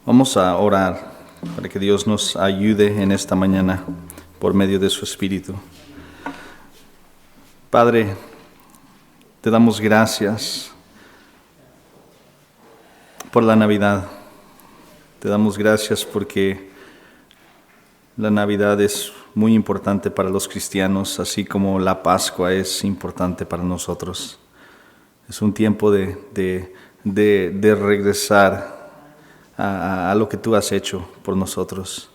Vamos a orar para que Dios nos ayude en esta mañana por medio de su Espíritu. Padre, te damos gracias por la Navidad. Te damos gracias porque la Navidad es muy importante para los cristianos, así como la Pascua es importante para nosotros. Es un tiempo de regresar a lo que tú has hecho por nosotros.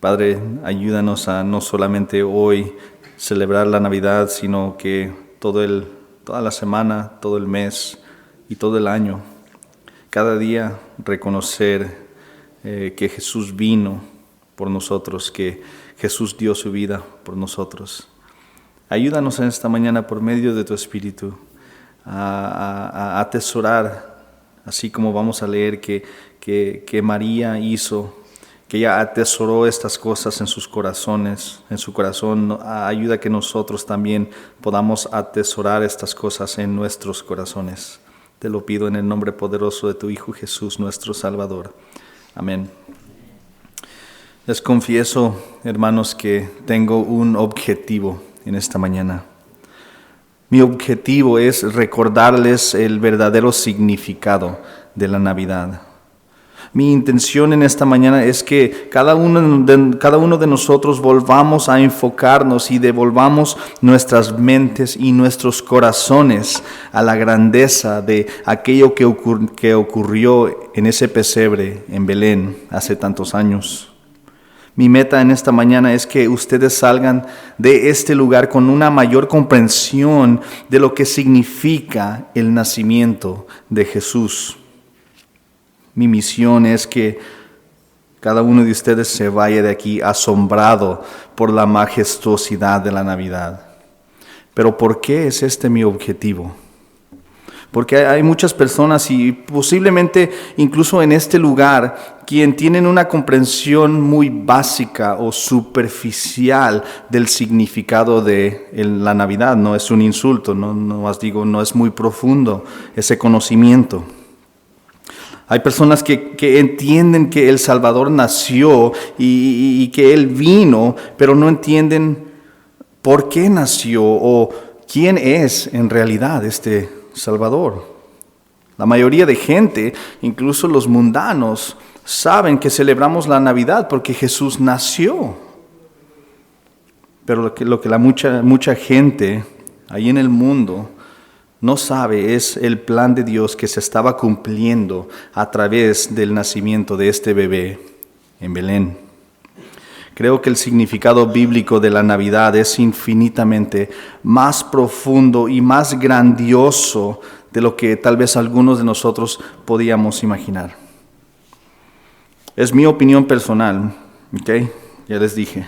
Padre, ayúdanos a no solamente hoy celebrar la Navidad, sino que toda la semana, todo el mes y todo el año, cada día reconocer que Jesús vino por nosotros, que Jesús dio su vida por nosotros. Ayúdanos en esta mañana por medio de tu Espíritu a atesorar, así como vamos a leer que María hizo, que ella atesoró estas cosas en sus corazones, en su corazón. Ayuda que nosotros también podamos atesorar estas cosas en nuestros corazones. Te lo pido en el nombre poderoso de tu Hijo Jesús, nuestro Salvador. Amén. Les confieso, hermanos, que tengo un objetivo en esta mañana. Mi objetivo es recordarles el verdadero significado de la Navidad. Mi intención en esta mañana es que cada uno de nosotros volvamos a enfocarnos y devolvamos nuestras mentes y nuestros corazones a la grandeza de aquello que ocurrió en ese pesebre en Belén hace tantos años. Mi meta en esta mañana es que ustedes salgan de este lugar con una mayor comprensión de lo que significa el nacimiento de Jesús. Mi misión es que cada uno de ustedes se vaya de aquí asombrado por la majestuosidad de la Navidad. Pero ¿por qué es este mi objetivo? Porque hay muchas personas y posiblemente incluso en este lugar quien tienen una comprensión muy básica o superficial del significado de la Navidad. No es un insulto, no es muy profundo ese conocimiento. Hay personas que entienden que el Salvador nació y que Él vino, pero no entienden por qué nació o quién es en realidad este Salvador. La mayoría de gente, incluso los mundanos, saben que celebramos la Navidad porque Jesús nació. Pero lo que mucha gente ahí en el mundo no sabe es el plan de Dios que se estaba cumpliendo a través del nacimiento de este bebé en Belén. Creo que el significado bíblico de la Navidad es infinitamente más profundo y más grandioso de lo que tal vez algunos de nosotros podíamos imaginar. Es mi opinión personal, ¿ok? Ya les dije.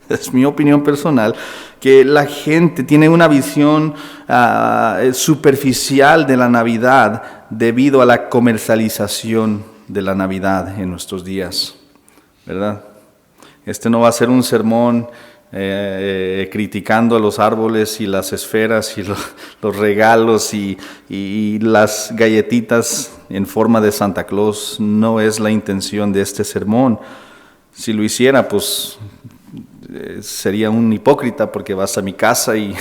Es mi opinión personal que la gente tiene una visión superficial de la Navidad debido a la comercialización de la Navidad en nuestros días, ¿verdad? Este no va a ser un sermón criticando a los árboles y las esferas y los regalos y las galletitas en forma de Santa Claus. No es la intención de este sermón. Si lo hiciera, pues sería un hipócrita, porque vas a mi casa y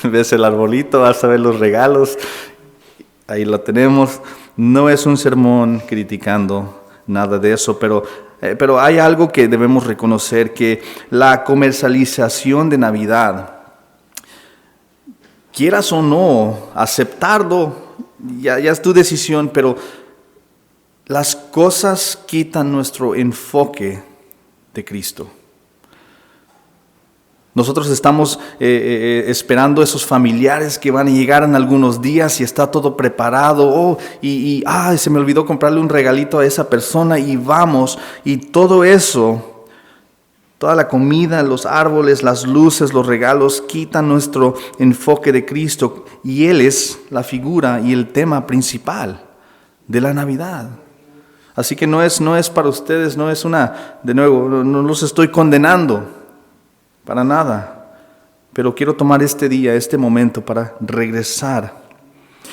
ves el arbolito, vas a ver los regalos, ahí lo tenemos. No es un sermón criticando nada de eso, pero hay algo que debemos reconocer, que la comercialización de Navidad, quieras o no aceptarlo, ya es tu decisión, pero las cosas quitan nuestro enfoque de Cristo. Nosotros estamos esperando esos familiares que van a llegar en algunos días y está todo preparado. Se me olvidó comprarle un regalito a esa persona y vamos. Y todo eso, toda la comida, los árboles, las luces, los regalos, quitan nuestro enfoque de Cristo. Y Él es la figura y el tema principal de la Navidad. Así que no es para ustedes, no los estoy condenando. Para nada, pero quiero tomar este día, este momento para regresar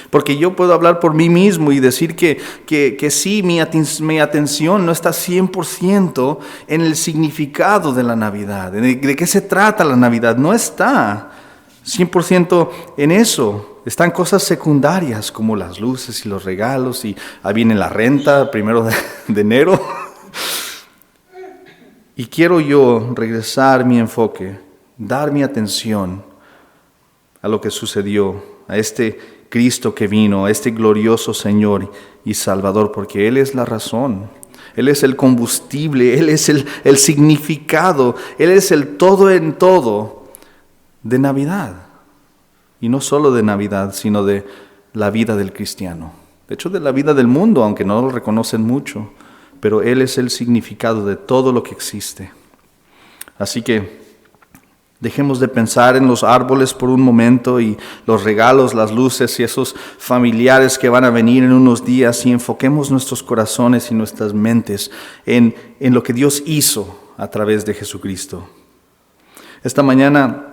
Porque yo puedo hablar por mí mismo y decir que sí, mi atención no está 100% en el significado de la Navidad. ¿De qué se trata la Navidad? No está 100% en eso. Están cosas secundarias como las luces y los regalos, y ahí viene la renta, 1 de enero. Y quiero yo regresar mi enfoque, dar mi atención a lo que sucedió, a este Cristo que vino, a este glorioso Señor y Salvador, porque Él es la razón, Él es el combustible, Él es el significado, Él es el todo en todo de Navidad. Y no solo de Navidad, sino de la vida del cristiano. De hecho, de la vida del mundo, aunque no lo reconocen mucho, pero Él es el significado de todo lo que existe. Así que dejemos de pensar en los árboles por un momento y los regalos, las luces y esos familiares que van a venir en unos días, y enfoquemos nuestros corazones y nuestras mentes en lo que Dios hizo a través de Jesucristo. Esta mañana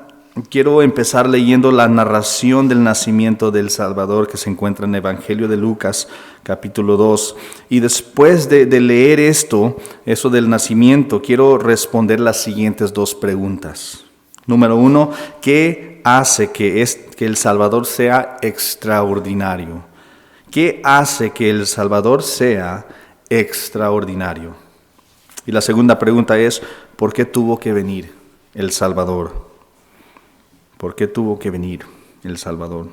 quiero empezar leyendo la narración del nacimiento del Salvador que se encuentra en el Evangelio de Lucas, capítulo 2. Y después de leer eso del nacimiento, quiero responder las siguientes 2 preguntas. Número 1, ¿qué hace que el Salvador sea extraordinario? ¿Qué hace que el Salvador sea extraordinario? Y la segunda pregunta es, ¿por qué tuvo que venir el Salvador? ¿Por qué tuvo que venir el Salvador?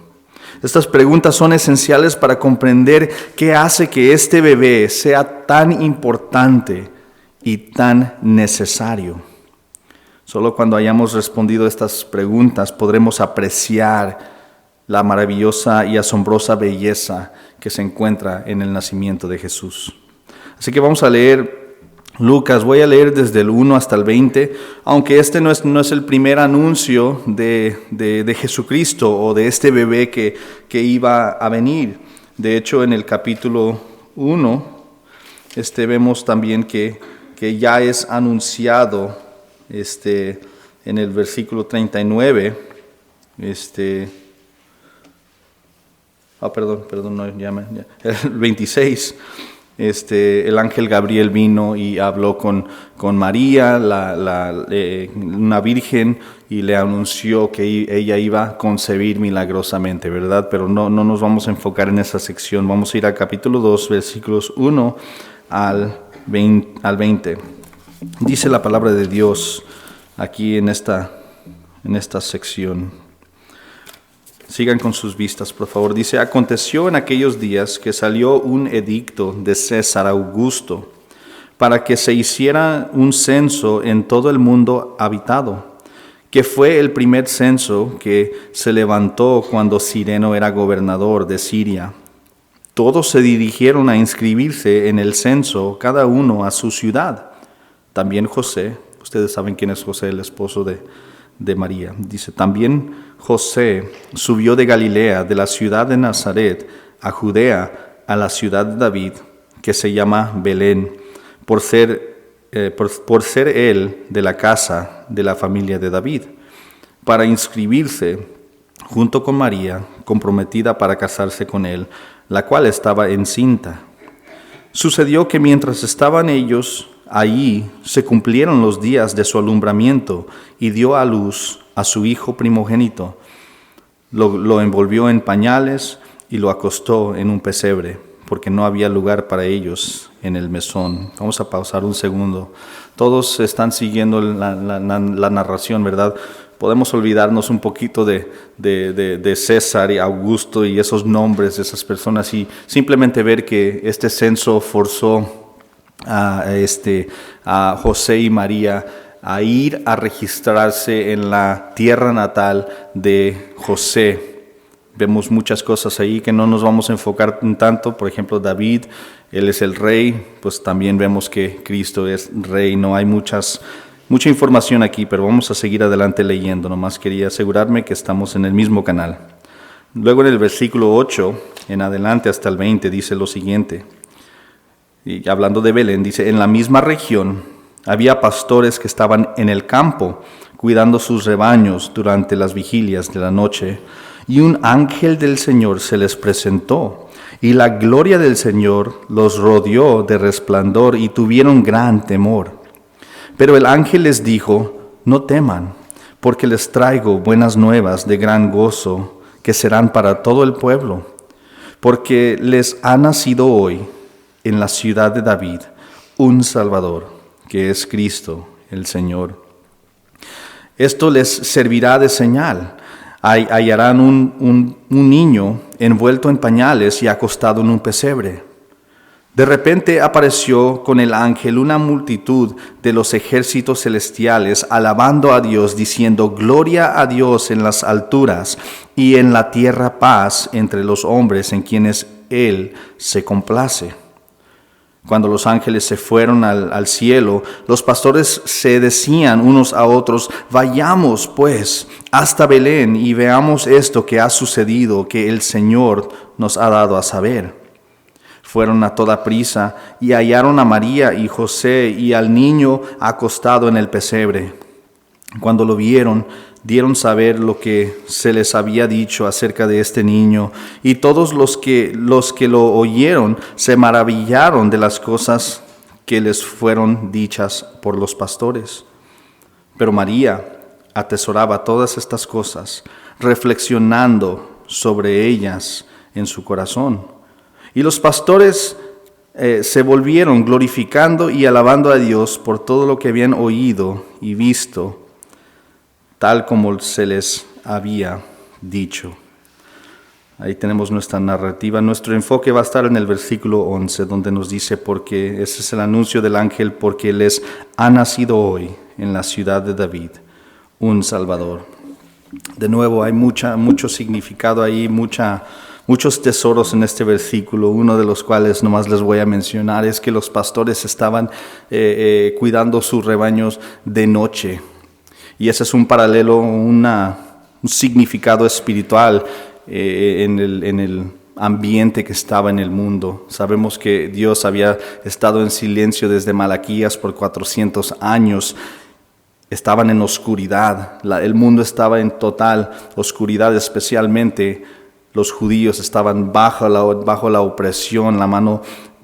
Estas preguntas son esenciales para comprender qué hace que este bebé sea tan importante y tan necesario. Solo cuando hayamos respondido estas preguntas podremos apreciar la maravillosa y asombrosa belleza que se encuentra en el nacimiento de Jesús. Así que vamos a leer Lucas, voy a leer desde el 1 hasta el 20, aunque este no es el primer anuncio de Jesucristo o de este bebé que iba a venir. De hecho, en el capítulo 1 vemos también que ya es anunciado en el versículo 39. El 26. El ángel Gabriel vino y habló con María, una virgen, y le anunció que ella iba a concebir milagrosamente, ¿verdad? Pero no nos vamos a enfocar en esa sección. Vamos a ir al capítulo 2, versículos 1 al 20. Dice la palabra de Dios aquí en esta sección. Sigan con sus vistas, por favor. Dice, aconteció en aquellos días que salió un edicto de César Augusto para que se hiciera un censo en todo el mundo habitado, que fue el primer censo que se levantó cuando Cireno era gobernador de Siria. Todos se dirigieron a inscribirse en el censo, cada uno a su ciudad. También José, ustedes saben quién es José, el esposo de María. Dice, también José subió de Galilea, de la ciudad de Nazaret, a Judea, a la ciudad de David, que se llama Belén, por ser él de la casa de la familia de David, para inscribirse junto con María, comprometida para casarse con él, la cual estaba encinta. Sucedió que mientras estaban ellos allí, se cumplieron los días de su alumbramiento, y dio a luz a su hijo primogénito. Lo envolvió en pañales y lo acostó en un pesebre, porque no había lugar para ellos en el mesón. Vamos a pausar un segundo. Todos están siguiendo la narración, ¿verdad? Podemos olvidarnos un poquito de César y Augusto y esos nombres de esas personas, y simplemente ver que este censo forzó a José y María a ir a registrarse en la tierra natal de José. Vemos muchas cosas ahí que no nos vamos a enfocar en tanto. Por ejemplo, David, él es el rey, pues también vemos que Cristo es rey. No hay mucha información aquí, pero vamos a seguir adelante leyendo. Nomás quería asegurarme que estamos en el mismo canal. Luego en el versículo 8, en adelante hasta el 20, dice lo siguiente. Y hablando de Belén, dice, en la misma región había pastores que estaban en el campo, cuidando sus rebaños durante las vigilias de la noche. Y un ángel del Señor se les presentó, y la gloria del Señor los rodeó de resplandor y tuvieron gran temor. Pero el ángel les dijo: no teman, porque les traigo buenas nuevas de gran gozo, que serán para todo el pueblo. Porque les ha nacido hoy, en la ciudad de David, un Salvador, que es Cristo el Señor. Esto les servirá de señal. Hallarán un niño envuelto en pañales y acostado en un pesebre. De repente apareció con el ángel una multitud de los ejércitos celestiales, alabando a Dios, diciendo: gloria a Dios en las alturas, y en la tierra paz entre los hombres en quienes Él se complace. Cuando los ángeles se fueron al cielo, los pastores se decían unos a otros: vayamos pues hasta Belén y veamos esto que ha sucedido, que el Señor nos ha dado a saber. Fueron a toda prisa y hallaron a María y José y al niño acostado en el pesebre. Cuando lo vieron, dieron saber lo que se les había dicho acerca de este niño, y todos los que lo oyeron se maravillaron de las cosas que les fueron dichas por los pastores. Pero María atesoraba todas estas cosas, reflexionando sobre ellas en su corazón. Y los pastores se volvieron glorificando y alabando a Dios por todo lo que habían oído y visto, tal como se les había dicho. Ahí tenemos nuestra narrativa. Nuestro enfoque va a estar en el versículo 11, donde nos dice: porque ese es el anuncio del ángel, porque les ha nacido hoy en la ciudad de David un Salvador. De nuevo, hay mucho significado ahí, muchos tesoros en este versículo. Uno de los cuales nomás les voy a mencionar es que los pastores estaban cuidando sus rebaños de noche. Y ese es un paralelo, un significado espiritual en el ambiente que estaba en el mundo. Sabemos que Dios había estado en silencio desde Malaquías por 400 años. Estaban en oscuridad, el mundo estaba en total oscuridad, especialmente los judíos estaban bajo la opresión,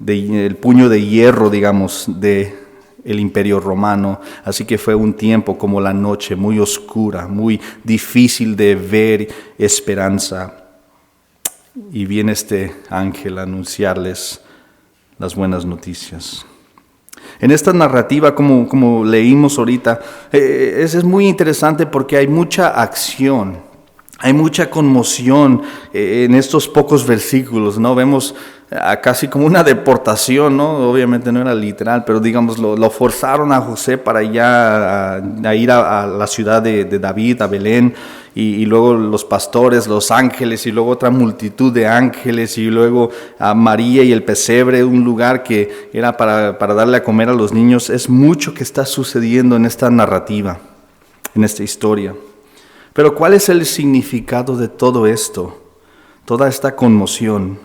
el puño de hierro, digamos, de el Imperio Romano. Así que fue un tiempo como la noche, muy oscura, muy difícil de ver esperanza. Y viene este ángel a anunciarles las buenas noticias. En esta narrativa, como leímos ahorita, es muy interesante porque hay mucha acción, hay mucha conmoción en estos pocos versículos, ¿no? Vemos casi como una deportación, ¿no? Obviamente no era literal, pero digamos lo forzaron a José para ya a ir a la ciudad de David, a Belén, y luego los pastores, los ángeles, y luego otra multitud de ángeles, y luego a María y el pesebre, un lugar que era para darle a comer a los niños. Es mucho que está sucediendo en esta narrativa, en esta historia. Pero ¿cuál es el significado de todo esto? Toda esta conmoción.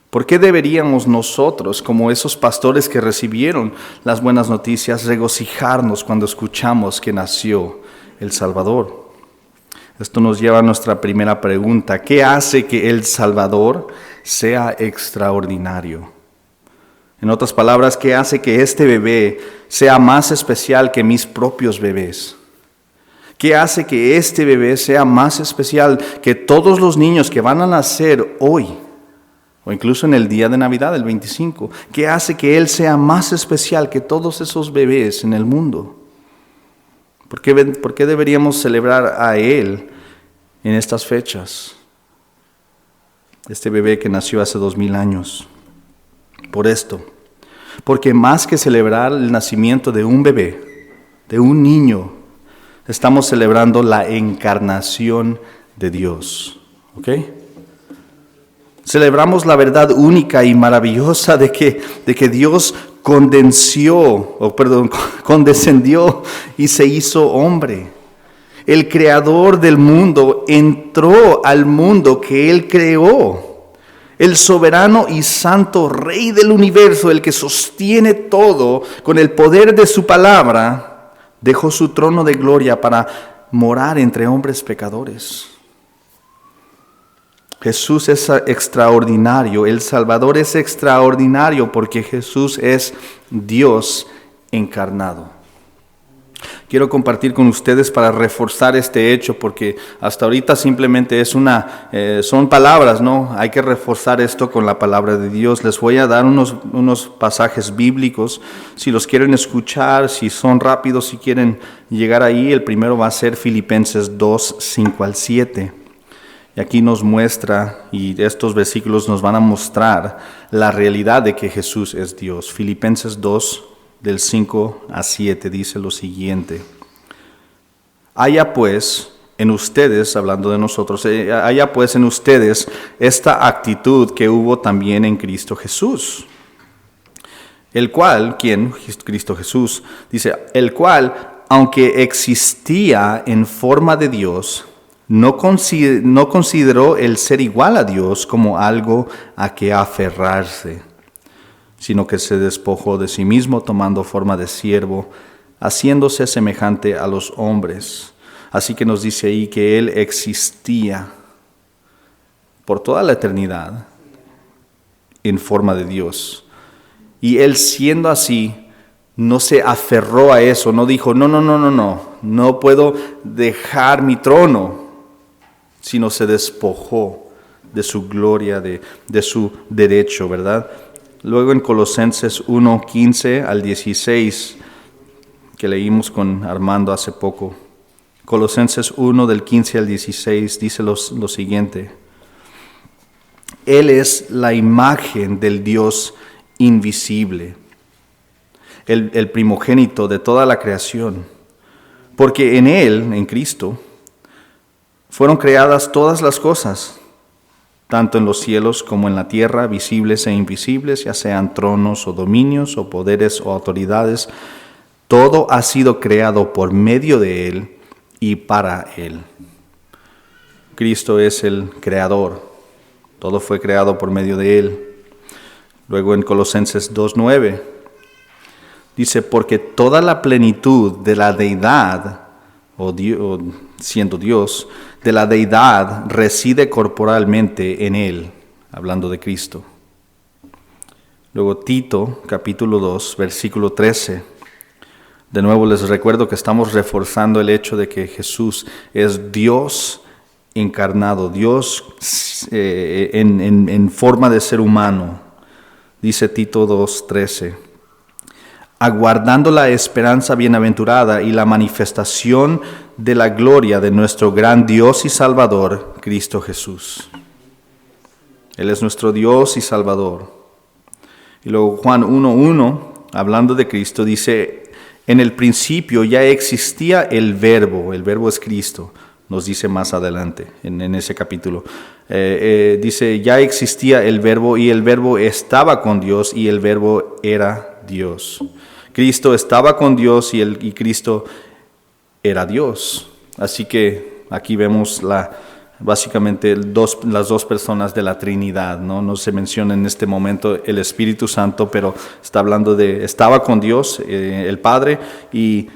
¿Por qué deberíamos nosotros, como esos pastores que recibieron las buenas noticias, regocijarnos cuando escuchamos que nació el Salvador? Esto nos lleva a nuestra primera pregunta: ¿qué hace que el Salvador sea extraordinario? En otras palabras, ¿qué hace que este bebé sea más especial que mis propios bebés? ¿Qué hace que este bebé sea más especial que todos los niños que van a nacer hoy? O incluso en el día de Navidad, el 25. ¿Qué hace que Él sea más especial que todos esos bebés en el mundo? ¿Por qué deberíamos celebrar a Él en estas fechas? Este bebé que nació hace 2000 años. Por esto. Porque más que celebrar el nacimiento de un bebé, de un niño, estamos celebrando la encarnación de Dios. ¿Ok? Celebramos la verdad única y maravillosa de que Dios condescendió y se hizo hombre. El creador del mundo entró al mundo que Él creó. El soberano y santo Rey del universo, el que sostiene todo con el poder de su palabra, dejó su trono de gloria para morar entre hombres pecadores. Jesús es extraordinario, el Salvador es extraordinario porque Jesús es Dios encarnado. Quiero compartir con ustedes para reforzar este hecho porque hasta ahorita simplemente son palabras, ¿no? Hay que reforzar esto con la palabra de Dios. Les voy a dar unos pasajes bíblicos, si los quieren escuchar, si son rápidos, si quieren llegar ahí. El primero va a ser Filipenses 2, 5 al 7. Y aquí nos muestra, y estos versículos nos van a mostrar la realidad de que Jesús es Dios. Filipenses 2, del 5 a 7, dice lo siguiente. Haya pues en ustedes, hablando de nosotros, haya pues en ustedes esta actitud que hubo también en Cristo Jesús. El cual, ¿quién? Cristo Jesús. Dice, el cual, aunque existía en forma de Dios, no consideró el ser igual a Dios como algo a que aferrarse, sino que se despojó de sí mismo tomando forma de siervo, haciéndose semejante a los hombres. Así que nos dice ahí que Él existía por toda la eternidad en forma de Dios. Y Él siendo así, no se aferró a eso, no dijo, no puedo dejar mi trono, sino se despojó de su gloria, de su derecho, ¿verdad? Luego en Colosenses 1, 15 al 16, que leímos con Armando hace poco. Colosenses 1, del 15 al 16, dice lo siguiente. Él es la imagen del Dios invisible, el primogénito de toda la creación, porque en Él, en Cristo, fueron creadas todas las cosas, tanto en los cielos como en la tierra, visibles e invisibles, ya sean tronos o dominios o poderes o autoridades. Todo ha sido creado por medio de Él y para Él. Cristo es el creador. Todo fue creado por medio de Él. Luego en Colosenses 2:9 dice, porque toda la plenitud de la deidad, siendo Dios, de la deidad reside corporalmente en Él, hablando de Cristo. Luego Tito, capítulo 2, versículo 13. De nuevo les recuerdo que estamos reforzando el hecho de que Jesús es Dios encarnado, Dios en forma de ser humano. Dice Tito 2:13, aguardando la esperanza bienaventurada y la manifestación de la gloria de nuestro gran Dios y Salvador, Cristo Jesús. Él es nuestro Dios y Salvador. Y luego Juan 1:1, hablando de Cristo, dice, en el principio ya existía el verbo es Cristo, nos dice más adelante en ese capítulo. Dice, ya existía el verbo y el verbo estaba con Dios y el verbo era Dios. Cristo estaba con Dios y Cristo era Dios. Así que aquí vemos básicamente las dos personas de la Trinidad, ¿no? No se menciona en este momento el Espíritu Santo, pero está hablando estaba con Dios, el Padre, y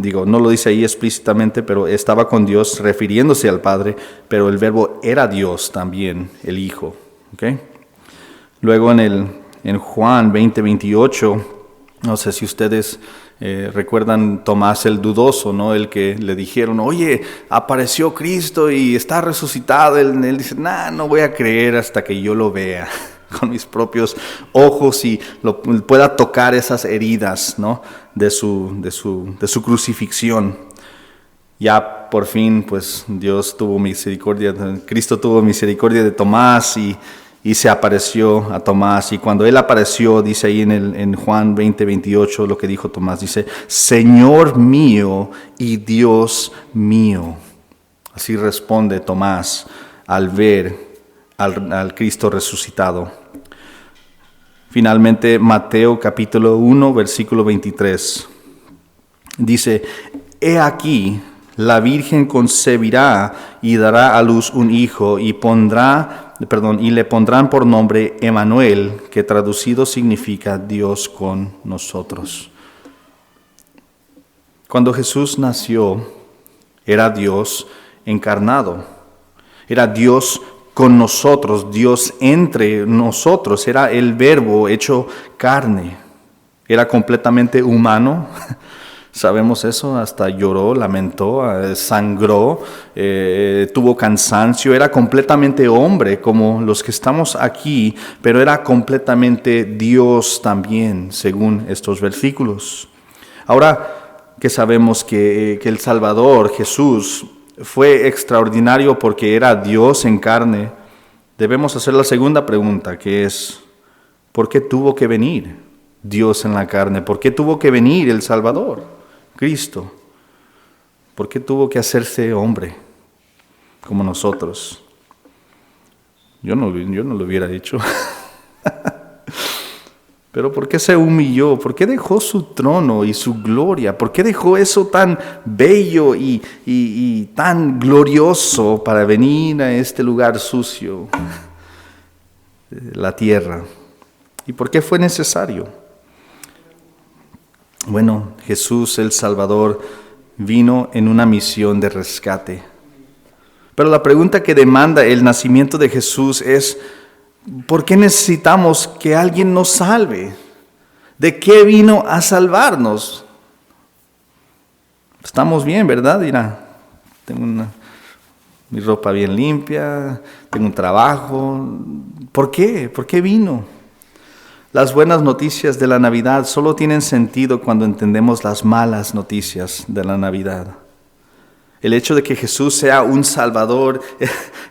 no lo dice ahí explícitamente, pero estaba con Dios refiriéndose al Padre, pero el verbo era Dios también, el Hijo. ¿Okay? Luego en Juan 20:28, no sé si ustedes recuerdan Tomás el dudoso, ¿no? El que le dijeron, oye, apareció Cristo y está resucitado. Él dice, no voy a creer hasta que yo lo vea con mis propios ojos y pueda tocar esas heridas, ¿no? de su crucifixión. Ya por fin, pues Dios tuvo misericordia, Cristo tuvo misericordia de Tomás y se apareció a Tomás. Y cuando Él apareció, dice ahí en Juan 20:28, lo que dijo Tomás, dice, Señor mío y Dios mío. Así responde Tomás al ver al Cristo resucitado. Finalmente, Mateo capítulo 1, versículo 23. Dice, he aquí, la Virgen concebirá y dará a luz un hijo y le pondrán por nombre Emmanuel, que traducido significa Dios con nosotros. Cuando Jesús nació, era Dios encarnado, era Dios con nosotros, Dios entre nosotros. Era el Verbo hecho carne. Era completamente humano. Sabemos eso, hasta lloró, lamentó, sangró, tuvo cansancio, era completamente hombre como los que estamos aquí, pero era completamente Dios también, según estos versículos. Ahora que sabemos que el Salvador, Jesús, fue extraordinario porque era Dios en carne, debemos hacer la segunda pregunta, que es, ¿por qué tuvo que venir Dios en la carne? ¿Por qué tuvo que venir el Salvador? Cristo, ¿por qué tuvo que hacerse hombre como nosotros? Yo no lo hubiera hecho. Pero ¿por qué se humilló? ¿Por qué dejó su trono y su gloria? ¿Por qué dejó eso tan bello y tan glorioso para venir a este lugar sucio, la tierra? ¿Y por qué fue necesario? Bueno, Jesús el Salvador vino en una misión de rescate. Pero la pregunta que demanda el nacimiento de Jesús es, ¿por qué necesitamos que alguien nos salve? ¿De qué vino a salvarnos? Estamos bien, ¿verdad? Mira, tengo mi ropa bien limpia, tengo un trabajo. ¿Por qué? ¿Por qué vino? Las buenas noticias de la Navidad solo tienen sentido cuando entendemos las malas noticias de la Navidad. El hecho de que Jesús sea un Salvador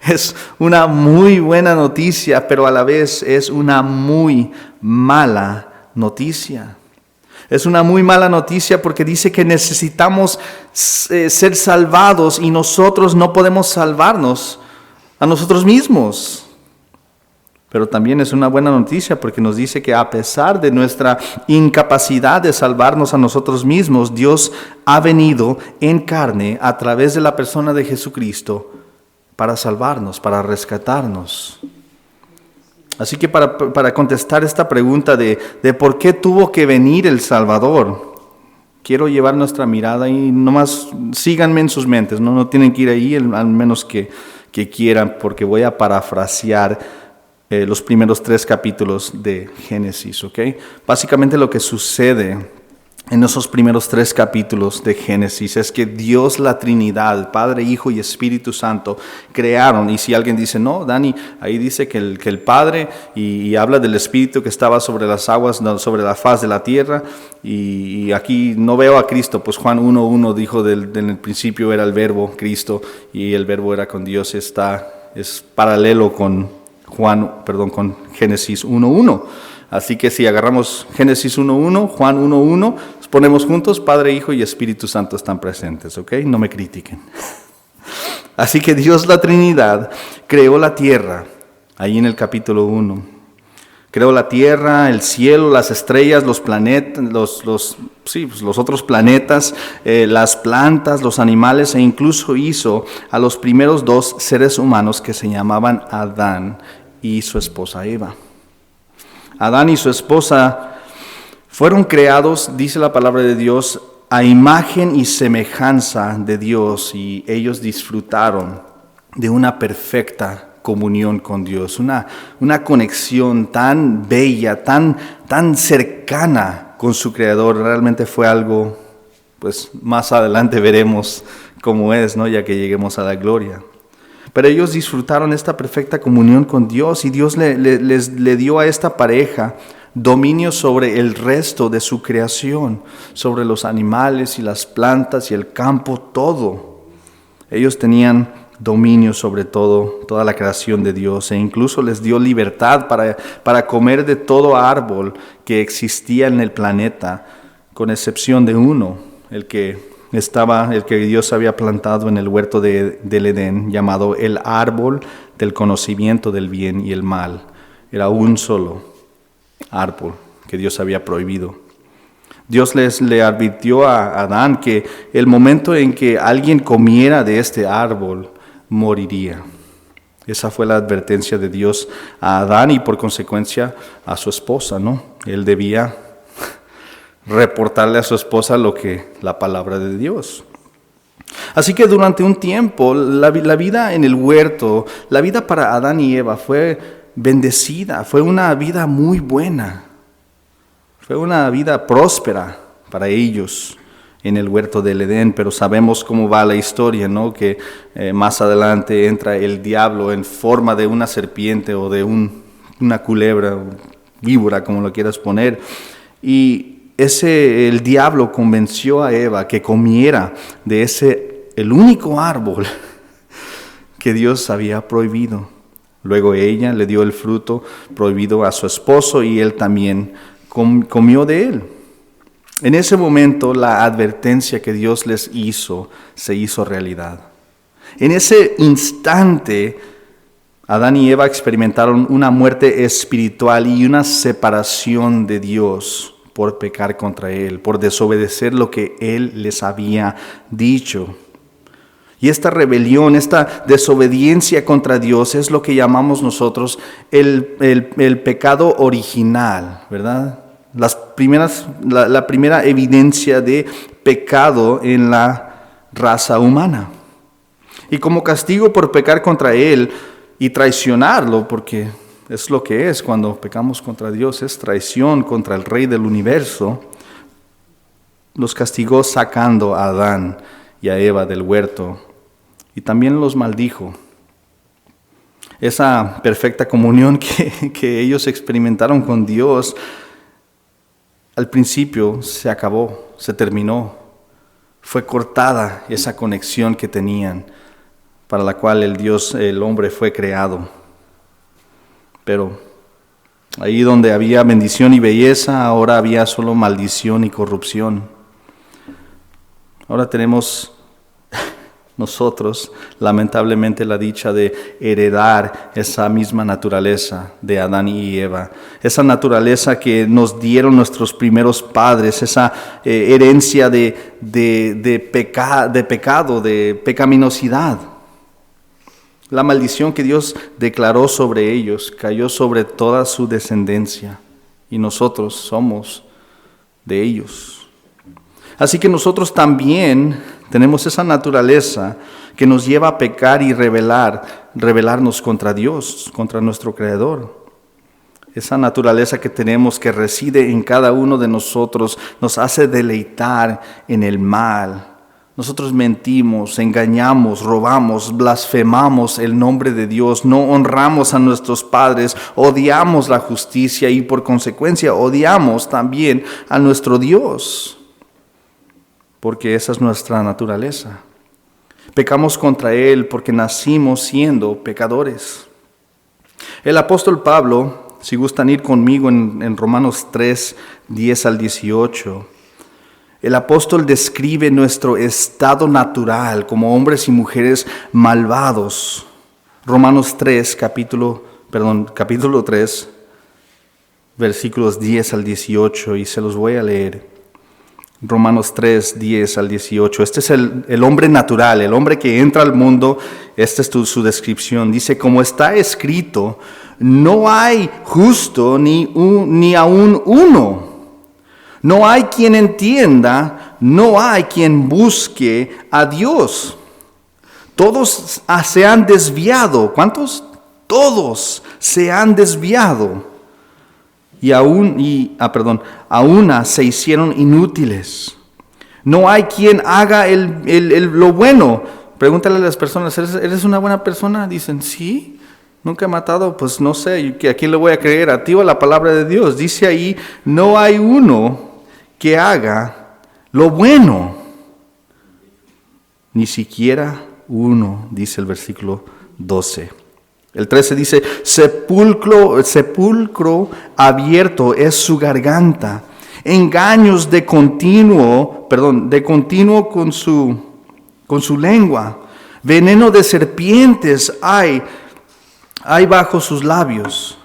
es una muy buena noticia, pero a la vez es una muy mala noticia. Es una muy mala noticia porque dice que necesitamos ser salvados y nosotros no podemos salvarnos a nosotros mismos. Pero también es una buena noticia porque nos dice que a pesar de nuestra incapacidad de salvarnos a nosotros mismos, Dios ha venido en carne a través de la persona de Jesucristo para salvarnos, para rescatarnos. Así que para contestar esta pregunta de por qué tuvo que venir el Salvador, quiero llevar nuestra mirada y nomás síganme en sus mentes, no tienen que ir ahí, al menos que quieran, porque voy a parafrasear los primeros 3 capítulos de Génesis, ¿ok? Básicamente lo que sucede en esos primeros 3 capítulos de Génesis es que Dios, la Trinidad, Padre, Hijo y Espíritu Santo, crearon. Y si alguien dice, no, Dani, ahí dice que el Padre, y habla del Espíritu que estaba sobre las aguas, sobre la faz de la tierra, y aquí no veo a Cristo, pues Juan 1:1 dijo en el principio era el Verbo, Cristo, y el Verbo era con Dios, es paralelo con Génesis 1:1. Así que si agarramos Génesis 1:1, Juan 1:1, los ponemos juntos, Padre, Hijo y Espíritu Santo están presentes, ¿ok? No me critiquen. Así que Dios, la Trinidad, creó la tierra, ahí en el capítulo 1. Creó la tierra, el cielo, las estrellas, los planetas, los otros planetas, las plantas, los animales, e incluso hizo a los primeros 2 seres humanos que se llamaban Adán y su esposa Eva. Adán y su esposa fueron creados, dice la palabra de Dios, a imagen y semejanza de Dios, y ellos disfrutaron de una perfecta comunión con Dios, una conexión tan bella, tan cercana con su Creador. Realmente fue algo, pues más adelante veremos cómo es, ¿no? Ya que lleguemos a la gloria. Pero ellos disfrutaron esta perfecta comunión con Dios, y Dios le dio a esta pareja dominio sobre el resto de su creación, sobre los animales y las plantas y el campo, todo. Ellos tenían dominio sobre toda la creación de Dios, e incluso les dio libertad para comer de todo árbol que existía en el planeta, con excepción de uno, el que Dios había plantado en el huerto del Edén, llamado el árbol del conocimiento del bien y el mal. Era un solo árbol que Dios había prohibido. Dios le advirtió a Adán que el momento en que alguien comiera de este árbol, moriría. Esa fue la advertencia de Dios a Adán y por consecuencia a su esposa, ¿no? Él debía reportarle a su esposa lo que la palabra de Dios. Así que durante un tiempo, la vida en el huerto, la vida para Adán y Eva fue bendecida, fue una vida muy buena, fue una vida próspera para ellos en el huerto del Edén, pero sabemos cómo va la historia, ¿no? Que más adelante entra el diablo en forma de una serpiente o de una culebra, víbora, como lo quieras poner, y el diablo convenció a Eva que comiera de el único árbol que Dios había prohibido. Luego ella le dio el fruto prohibido a su esposo y él también comió de él. En ese momento la advertencia que Dios les hizo se hizo realidad. En ese instante Adán y Eva experimentaron una muerte espiritual y una separación de Dios por pecar contra Él, por desobedecer lo que Él les había dicho. Y esta rebelión, esta desobediencia contra Dios es lo que llamamos nosotros el pecado original, ¿verdad? La primera evidencia de pecado en la raza humana. Y como castigo por pecar contra Él y traicionarlo, porque es lo que es cuando pecamos contra Dios, es traición contra el Rey del universo, los castigó sacando a Adán y a Eva del huerto y también los maldijo. Esa perfecta comunión que ellos experimentaron con Dios, al principio se acabó, se terminó. Fue cortada esa conexión que tenían, para la cual el hombre fue creado. Pero ahí donde había bendición y belleza, ahora había solo maldición y corrupción. Ahora tenemos nosotros, lamentablemente, la dicha de heredar esa misma naturaleza de Adán y Eva. Esa naturaleza que nos dieron nuestros primeros padres, esa herencia de pecado, de pecaminosidad. La maldición que Dios declaró sobre ellos cayó sobre toda su descendencia y nosotros somos de ellos. Así que nosotros también tenemos esa naturaleza que nos lleva a pecar y rebelarnos contra Dios, contra nuestro Creador. Esa naturaleza que tenemos, que reside en cada uno de nosotros, nos hace deleitar en el mal. Nosotros mentimos, engañamos, robamos, blasfemamos el nombre de Dios, no honramos a nuestros padres, odiamos la justicia y por consecuencia odiamos también a nuestro Dios, porque esa es nuestra naturaleza. Pecamos contra Él porque nacimos siendo pecadores. El apóstol Pablo, si gustan ir conmigo en Romanos 3, 10 al 18, el apóstol describe nuestro estado natural como hombres y mujeres malvados. Romanos 3, capítulo 3, versículos 10 al 18, y se los voy a leer. Romanos 3, 10 al 18. Este es el hombre natural, el hombre que entra al mundo. Esta es su descripción. Dice, como está escrito, no hay justo ni aún uno. No hay quien entienda, no hay quien busque a Dios. Todos se han desviado. ¿Cuántos? Todos se han desviado. Y a una se hicieron inútiles. No hay quien haga lo bueno. Pregúntale a las personas, ¿eres una buena persona? Dicen, sí, nunca he matado, pues no sé, ¿a quién le voy a creer? ¿A ti o a la palabra de Dios? Dice ahí, no hay uno que haga lo bueno. Ni siquiera uno, dice el versículo 12. El 13 dice, sepulcro abierto es su garganta, engaños de continuo con su lengua, veneno de serpientes hay bajo sus labios,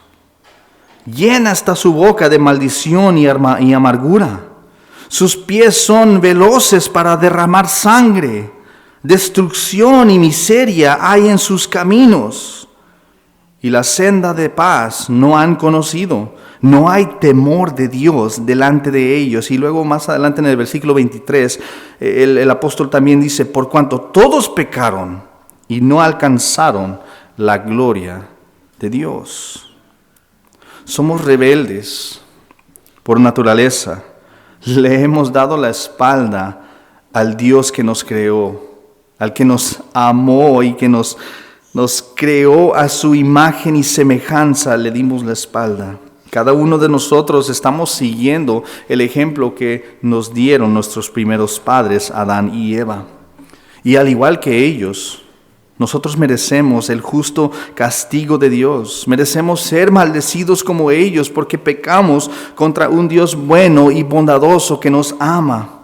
llena está su boca de maldición y amargura, sus pies son veloces para derramar sangre, destrucción y miseria hay en sus caminos. y la senda de paz no han conocido. No hay temor de Dios delante de ellos. Y luego más adelante en el versículo 23, el apóstol también dice, por cuanto todos pecaron y no alcanzaron la gloria de Dios. Somos rebeldes por naturaleza. Le hemos dado la espalda al Dios que nos creó, al que nos amó y que nos creó a su imagen y semejanza. Le dimos la espalda. Cada uno de nosotros estamos siguiendo el ejemplo que nos dieron nuestros primeros padres, Adán y Eva. Y al igual que ellos, nosotros merecemos el justo castigo de Dios. Merecemos ser maldecidos como ellos porque pecamos contra un Dios bueno y bondadoso que nos ama.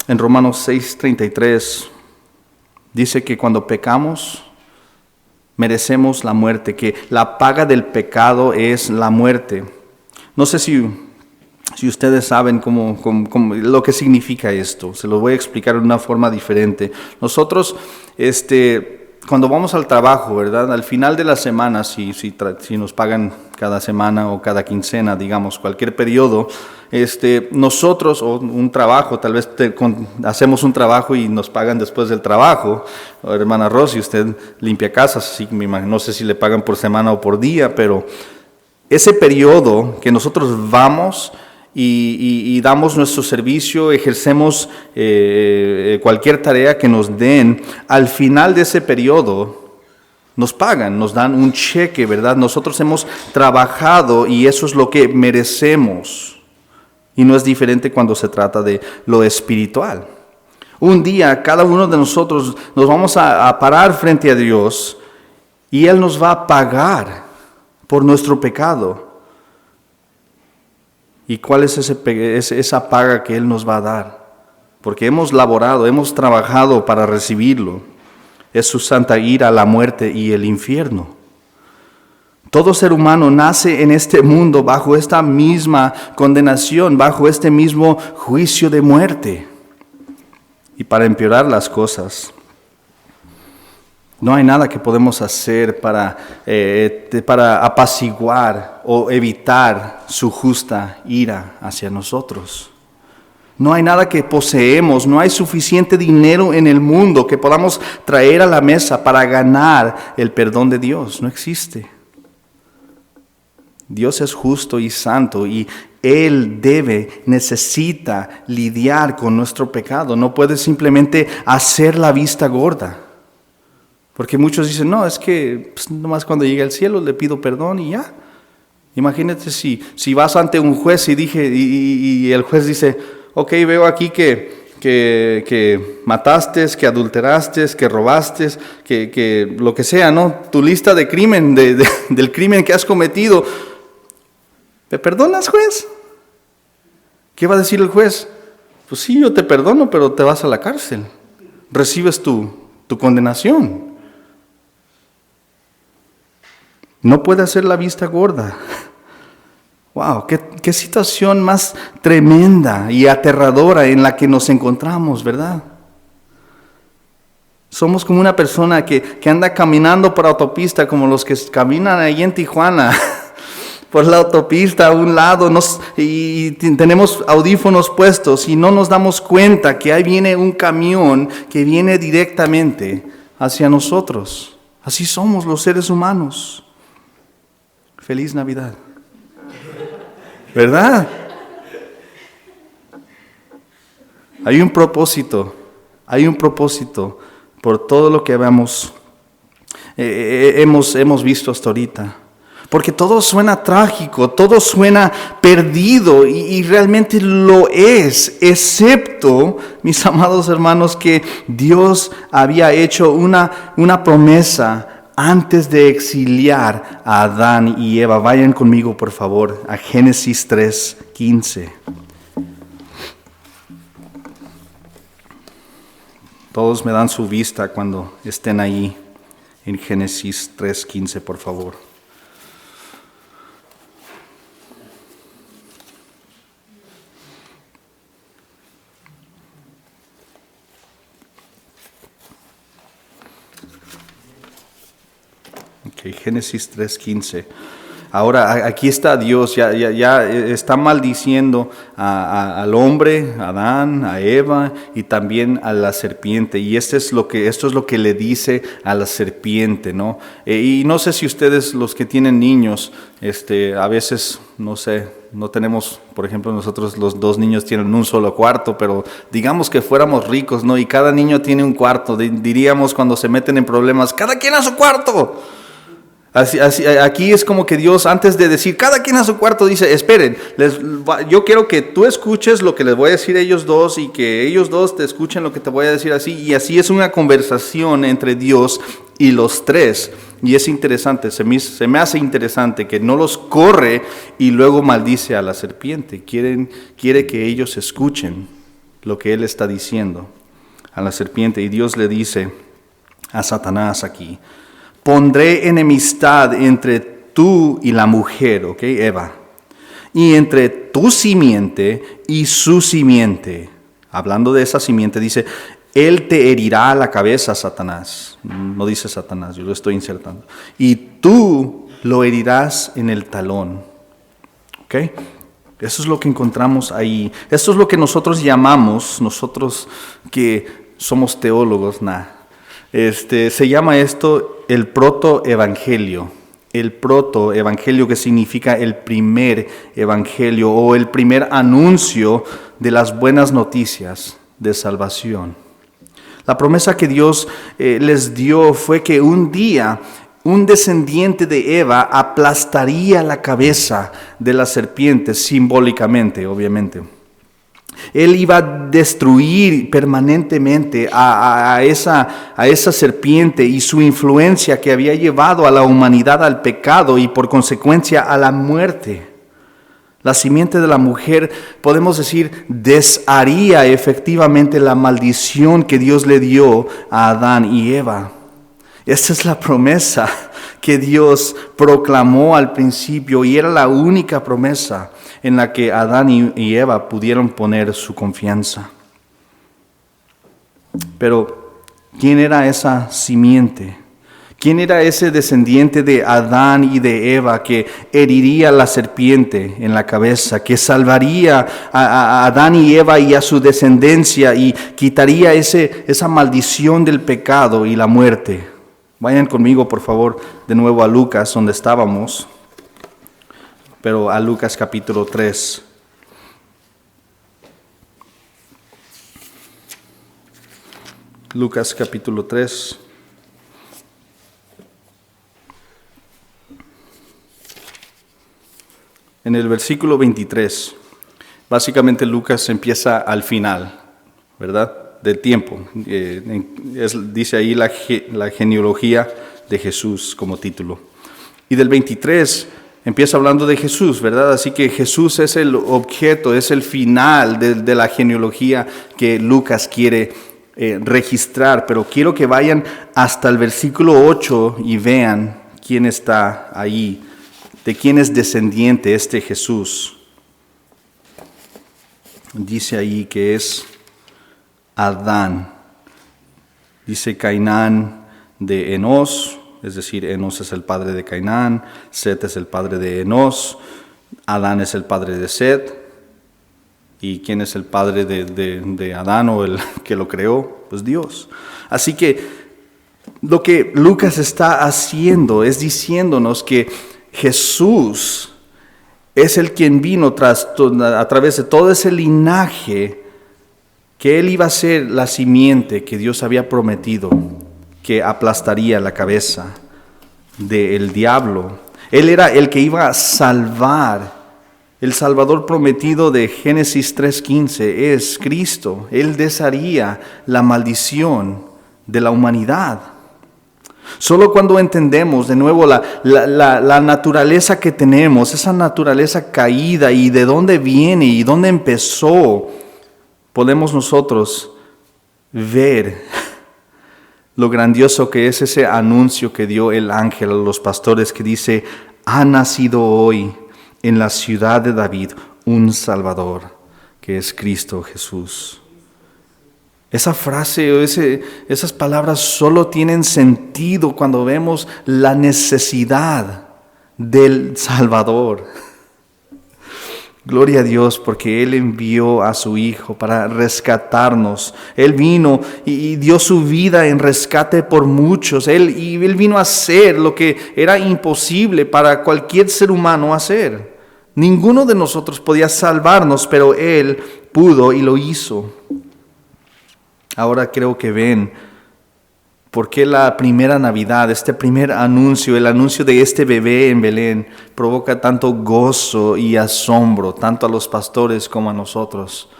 En Romanos 6:33 dice que cuando pecamos merecemos la muerte, que la paga del pecado es la muerte. No sé si ustedes saben cómo lo que significa esto. Se lo voy a explicar de una forma diferente. Nosotros, cuando vamos al trabajo, ¿verdad? Al final de la semana, si nos pagan cada semana o cada quincena, digamos, cualquier periodo, nosotros, o un trabajo, tal vez hacemos un trabajo y nos pagan después del trabajo. Hermana Rosy, usted limpia casas, así, no sé si le pagan por semana o por día, pero ese periodo que nosotros vamos y damos nuestro servicio, ejercemos cualquier tarea que nos den, al final de ese periodo nos pagan, nos dan un cheque, ¿verdad? Nosotros hemos trabajado y eso es lo que merecemos. Y no es diferente cuando se trata de lo espiritual. Un día cada uno de nosotros nos vamos a parar frente a Dios y Él nos va a pagar por nuestro pecado. ¿Y cuál es esa paga que Él nos va a dar? Porque hemos laborado, hemos trabajado para recibirlo. Es su santa ira, la muerte y el infierno. Todo ser humano nace en este mundo bajo esta misma condenación, bajo este mismo juicio de muerte. Y para empeorar las cosas, no hay nada que podemos hacer para apaciguar o evitar su justa ira hacia nosotros. No hay nada que poseemos, no hay suficiente dinero en el mundo que podamos traer a la mesa para ganar el perdón de Dios. No existe. Dios es justo y santo y Él necesita lidiar con nuestro pecado. No puede simplemente hacer la vista gorda. Porque muchos dicen, no, es que nomás cuando llegue al cielo le pido perdón y ya. Imagínate si vas ante un juez y el juez dice, ok, veo aquí que mataste, que adulteraste, que robaste, que lo que sea, ¿no? Tu lista de crimen, del crimen que has cometido. ¿Me perdonas, juez? ¿Qué va a decir el juez? Pues sí, yo te perdono, pero te vas a la cárcel. Recibes tu condenación. No puede hacer la vista gorda. Wow, qué situación más tremenda y aterradora en la que nos encontramos, ¿verdad? Somos como una persona que anda caminando por autopista, como los que caminan ahí en Tijuana, por la autopista a un lado, y tenemos audífonos puestos y no nos damos cuenta que ahí viene un camión que viene directamente hacia nosotros. Así somos los seres humanos. Feliz Navidad. ¿Verdad? Hay un propósito por todo lo que hemos visto hasta ahorita. Porque todo suena trágico, todo suena perdido y realmente lo es, excepto, mis amados hermanos, que Dios había hecho una promesa antes de exiliar a Adán y Eva. Vayan conmigo, por favor, a Génesis 3:15. Todos me dan su vista cuando estén ahí en Génesis 3:15, por favor. Ok, Génesis 3:15. Ahora aquí está Dios, ya está maldiciendo al hombre, a Adán, a Eva y también a la serpiente. Y esto es lo que le dice a la serpiente, ¿no? Y no sé si ustedes, los que tienen niños, a veces, no sé, no tenemos, por ejemplo, nosotros los 2 niños tienen un solo cuarto, pero digamos que fuéramos ricos, ¿no? Y cada niño tiene un cuarto. Diríamos cuando se meten en problemas, cada quien a su cuarto. Aquí es como que Dios, antes de decir cada quien a su cuarto, dice, esperen, yo quiero que tú escuches lo que les voy a decir a ellos dos y que ellos dos te escuchen lo que te voy a decir así. Y así es una conversación entre Dios y los 3. Y es interesante, se me hace interesante que no los corre y luego maldice a la serpiente. Quiere que ellos escuchen lo que Él está diciendo a la serpiente. Y Dios le dice a Satanás aquí, pondré enemistad entre tú y la mujer, ¿ok? Eva, y entre tu simiente y su simiente. Hablando de esa simiente, dice, él te herirá la cabeza, Satanás. No dice Satanás, yo lo estoy insertando. Y tú lo herirás en el talón, ¿ok? Eso es lo que encontramos ahí. Eso es lo que nosotros llamamos, nosotros que somos teólogos, se llama esto el protoevangelio. El protoevangelio, que significa el primer evangelio o el primer anuncio de las buenas noticias de salvación. La promesa que Dios les dio fue que un día un descendiente de Eva aplastaría la cabeza de la serpiente, simbólicamente, obviamente. Él iba a destruir permanentemente a esa serpiente y su influencia que había llevado a la humanidad al pecado y por consecuencia a la muerte. La simiente de la mujer, podemos decir, desharía efectivamente la maldición que Dios le dio a Adán y Eva. Esta es la promesa que Dios proclamó al principio y era la única promesa en la que Adán y Eva pudieron poner su confianza. Pero, ¿quién era esa simiente? ¿Quién era ese descendiente de Adán y de Eva que heriría a la serpiente en la cabeza, que salvaría a Adán y Eva y a su descendencia y quitaría esa maldición del pecado y la muerte? Vayan conmigo, por favor, de nuevo a Lucas, donde estábamos, pero a Lucas capítulo 3. Lucas capítulo 3. En el versículo 23, básicamente Lucas empieza al final, ¿verdad? Del tiempo. Dice ahí la genealogía de Jesús como título. Y del 23 empieza hablando de Jesús, ¿verdad? Así que Jesús es el objeto, es el final de la genealogía que Lucas quiere registrar. Pero quiero que vayan hasta el versículo 8 y vean quién está ahí. ¿De quién es descendiente este Jesús? Dice ahí que es Adán. Dice Cainán de Enós, es decir, Enós es el padre de Cainán, Set es el padre de Enós, Adán es el padre de Set. ¿Y quién es el padre de Adán o el que lo creó? Pues Dios. Así que lo que Lucas está haciendo es diciéndonos que Jesús es el quien vino a través de todo ese linaje, que Él iba a ser la simiente que Dios había prometido, que aplastaría la cabeza del diablo. Él era el que iba a salvar. El Salvador prometido de Génesis 3:15 es Cristo. Él desharía la maldición de la humanidad. Solo cuando entendemos de nuevo la naturaleza que tenemos, esa naturaleza caída y de dónde viene y dónde empezó, podemos nosotros ver lo grandioso que es ese anuncio que dio el ángel a los pastores que dice, ha nacido hoy en la ciudad de David un Salvador, que es Cristo Jesús. Esa frase o esas palabras solo tienen sentido cuando vemos la necesidad del Salvador. Gloria a Dios porque Él envió a su Hijo para rescatarnos. Él vino y dio su vida en rescate por muchos. Él vino a hacer lo que era imposible para cualquier ser humano hacer. Ninguno de nosotros podía salvarnos, pero Él pudo y lo hizo. Ahora creo que ven por qué la primera Navidad, este primer anuncio, el anuncio de este bebé en Belén, provoca tanto gozo y asombro, tanto a los pastores como a nosotros.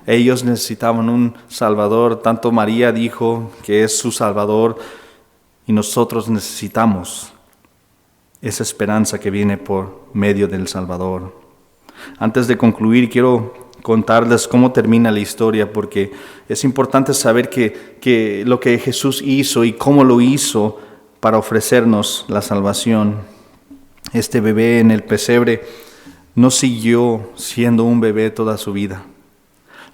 Ellos necesitaban un Salvador, tanto María dijo que es su Salvador, y nosotros necesitamos esa esperanza que viene por medio del Salvador. Antes de concluir, quiero contarles cómo termina la historia, porque es importante saber que lo que Jesús hizo y cómo lo hizo para ofrecernos la salvación. Este bebé en el pesebre no siguió siendo un bebé toda su vida.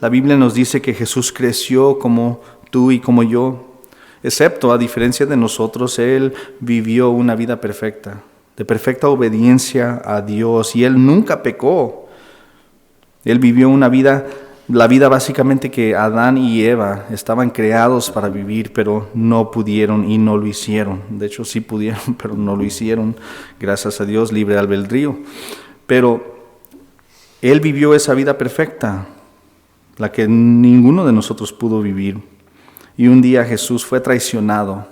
La Biblia nos dice que Jesús creció como tú y como yo, excepto a diferencia de nosotros, Él vivió una vida perfecta, de perfecta obediencia a Dios, y Él nunca pecó. Él vivió la vida básicamente que Adán y Eva estaban creados para vivir, pero no pudieron y no lo hicieron. De hecho, sí pudieron, pero no lo hicieron. Gracias a Dios, libre albedrío. Pero Él vivió esa vida perfecta, la que ninguno de nosotros pudo vivir. Y un día Jesús fue traicionado.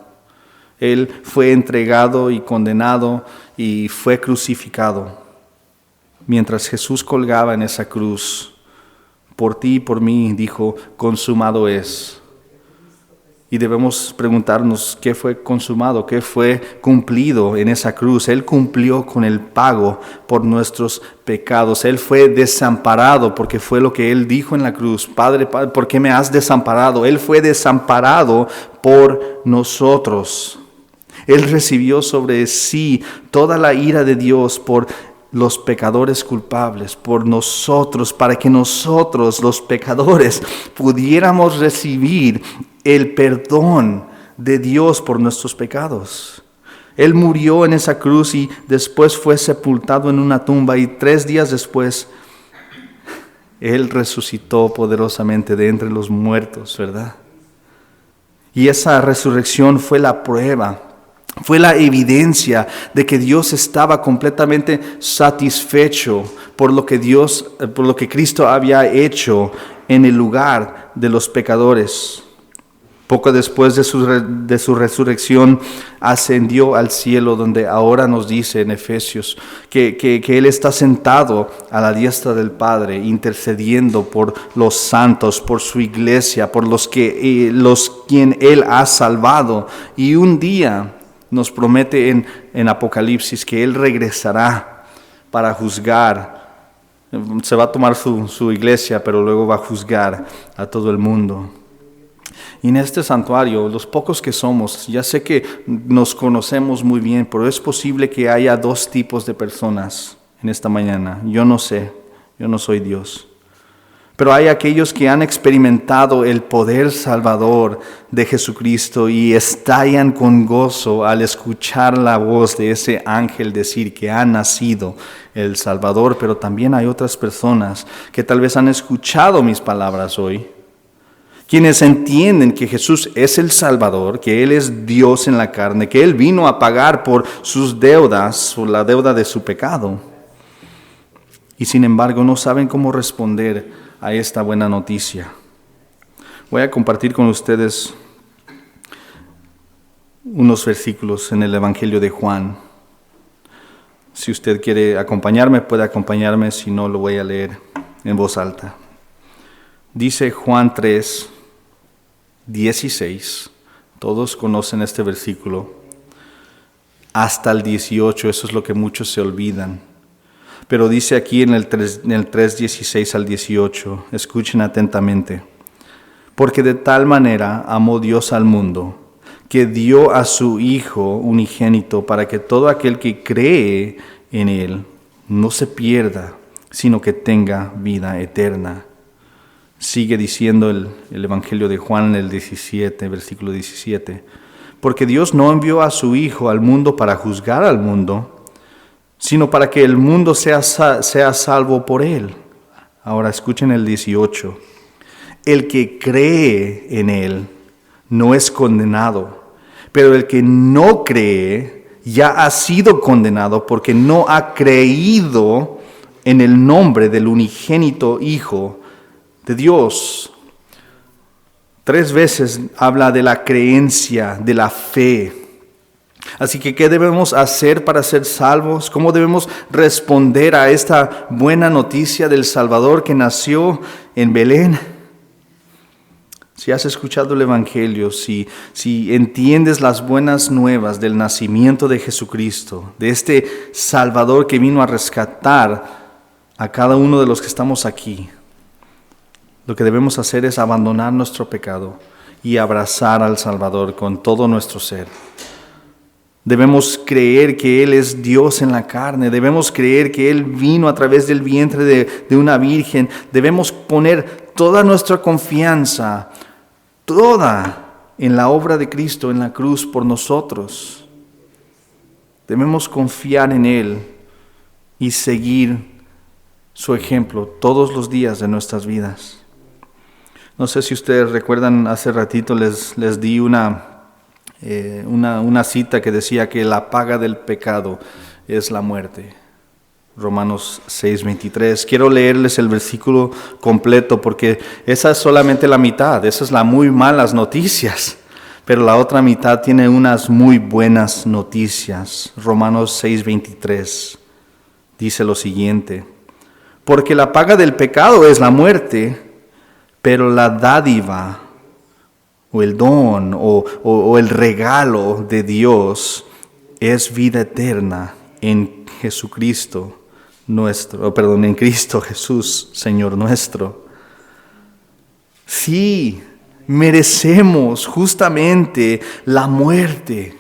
Él fue entregado y condenado y fue crucificado. Mientras Jesús colgaba en esa cruz, por ti y por mí, dijo, consumado es. Y debemos preguntarnos qué fue consumado, qué fue cumplido en esa cruz. Él cumplió con el pago por nuestros pecados. Él fue desamparado porque fue lo que Él dijo en la cruz. Padre, ¿por qué me has desamparado? Él fue desamparado por nosotros. Él recibió sobre sí toda la ira de Dios por los pecadores culpables, por nosotros, para que nosotros, los pecadores, pudiéramos recibir el perdón de Dios por nuestros pecados. Él murió en esa cruz y después fue sepultado en una tumba, y 3 días después Él resucitó poderosamente de entre los muertos, ¿verdad? Y esa resurrección fue la prueba, fue la evidencia de que Dios estaba completamente satisfecho por lo que Cristo había hecho en el lugar de los pecadores. Poco después de su resurrección, ascendió al cielo, donde ahora nos dice en Efesios que Él está sentado a la diestra del Padre, intercediendo por los santos, por su iglesia, por quien Él ha salvado. Y un día nos promete en Apocalipsis que Él regresará para juzgar. Se va a tomar su iglesia, pero luego va a juzgar a todo el mundo. Y en este santuario, los pocos que somos, ya sé que nos conocemos muy bien, pero es posible que haya 2 tipos de personas en esta mañana. Yo no sé, yo no soy Dios. Pero hay aquellos que han experimentado el poder salvador de Jesucristo y estallan con gozo al escuchar la voz de ese ángel decir que ha nacido el Salvador. Pero también hay otras personas que tal vez han escuchado mis palabras hoy, quienes entienden que Jesús es el Salvador, que Él es Dios en la carne, que Él vino a pagar por sus deudas, por la deuda de su pecado. Y sin embargo no saben cómo responder a esta buena noticia. Voy a compartir con ustedes unos versículos en el Evangelio de Juan. Si usted quiere acompañarme, puede acompañarme, si no lo voy a leer en voz alta. Dice Juan 3:16, todos conocen este versículo, hasta el 18, eso es lo que muchos se olvidan. Pero dice aquí en el 3:16 al 18, escuchen atentamente. Porque de tal manera amó Dios al mundo, que dio a su Hijo unigénito, para que todo aquel que cree en Él no se pierda, sino que tenga vida eterna. Sigue diciendo el Evangelio de Juan, el 17, versículo 17. Porque Dios no envió a su Hijo al mundo para juzgar al mundo, sino para que el mundo sea salvo por él. Ahora escuchen el 18. El que cree en él no es condenado, pero el que no cree ya ha sido condenado porque no ha creído en el nombre del unigénito Hijo de Dios. 3 veces habla de la creencia, de la fe. Así que, ¿qué debemos hacer para ser salvos? ¿Cómo debemos responder a esta buena noticia del Salvador que nació en Belén? Si has escuchado el Evangelio, si entiendes las buenas nuevas del nacimiento de Jesucristo, de este Salvador que vino a rescatar a cada uno de los que estamos aquí, lo que debemos hacer es abandonar nuestro pecado y abrazar al Salvador con todo nuestro ser. Debemos creer que Él es Dios en la carne. Debemos creer que Él vino a través del vientre de una virgen. Debemos poner toda nuestra confianza, toda, en la obra de Cristo en la cruz por nosotros. Debemos confiar en Él y seguir su ejemplo todos los días de nuestras vidas. No sé si ustedes recuerdan, hace ratito les di una cita que decía que la paga del pecado es la muerte. Romanos 6:23. Quiero leerles el versículo completo porque esa es solamente la mitad. Esa es la muy malas noticias. Pero la otra mitad tiene unas muy buenas noticias. Romanos 6:23 dice lo siguiente. Porque la paga del pecado es la muerte, pero la dádiva o el don o el regalo de Dios es vida eterna en Jesucristo en Cristo Jesús, Señor nuestro. Sí, merecemos justamente la muerte,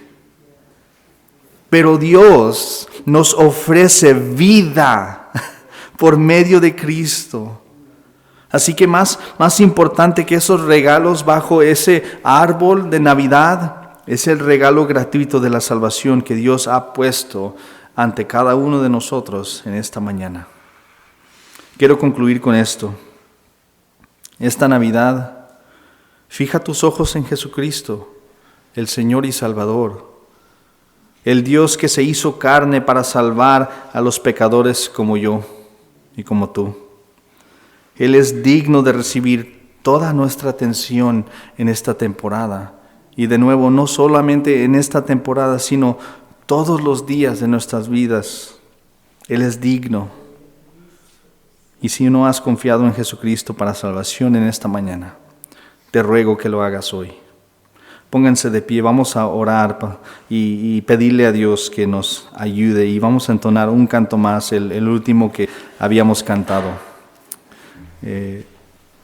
pero Dios nos ofrece vida por medio de Cristo. Así que más importante que esos regalos bajo ese árbol de Navidad es el regalo gratuito de la salvación que Dios ha puesto ante cada uno de nosotros en esta mañana. Quiero concluir con esto. Esta Navidad, fija tus ojos en Jesucristo, el Señor y Salvador, el Dios que se hizo carne para salvar a los pecadores como yo y como tú. Él es digno de recibir toda nuestra atención en esta temporada. Y de nuevo, no solamente en esta temporada, sino todos los días de nuestras vidas. Él es digno. Y si no has confiado en Jesucristo para salvación en esta mañana, te ruego que lo hagas hoy. Pónganse de pie, vamos a orar y pedirle a Dios que nos ayude. Y vamos a entonar un canto más, el último que habíamos cantado.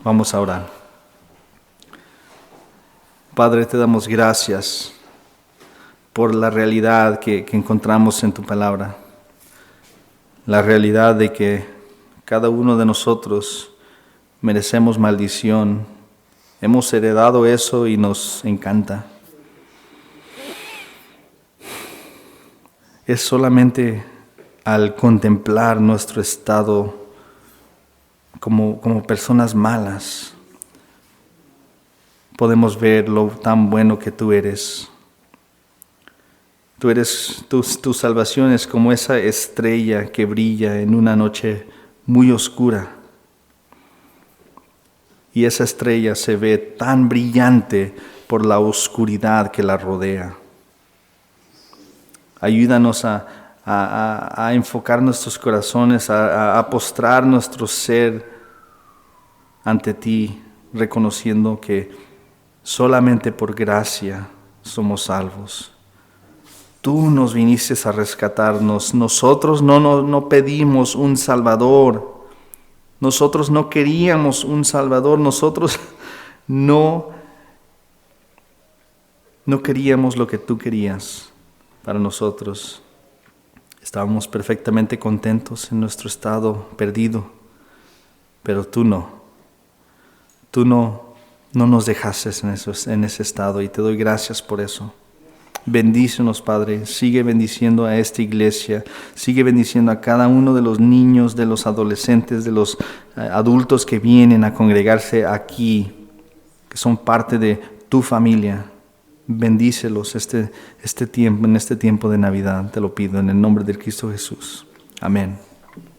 Vamos a orar. Padre, te damos gracias por la realidad que encontramos en tu palabra. La realidad de que cada uno de nosotros merecemos maldición. Hemos heredado eso y nos encanta. Es solamente al contemplar nuestro estado como personas malas, podemos ver lo tan bueno que tú eres. Tu salvación es como esa estrella que brilla en una noche muy oscura. Y esa estrella se ve tan brillante por la oscuridad que la rodea. Ayúdanos a enfocar nuestros corazones, a postrar nuestro ser ante ti, reconociendo que solamente por gracia somos salvos. Tú nos viniste a rescatarnos. Nosotros no pedimos un Salvador. Nosotros no queríamos un Salvador. Nosotros no queríamos lo que tú querías para nosotros. Estábamos perfectamente contentos en nuestro estado perdido, pero tú no. tú no nos dejaste en ese estado, y te doy gracias por eso. Bendícenos, Padre. Sigue bendiciendo a esta iglesia. Sigue bendiciendo a cada uno de los niños, de los adolescentes, de los adultos que vienen a congregarse aquí, que son parte de tu familia. Bendícelos en este tiempo de Navidad. Te lo pido en el nombre de Cristo Jesús. Amén.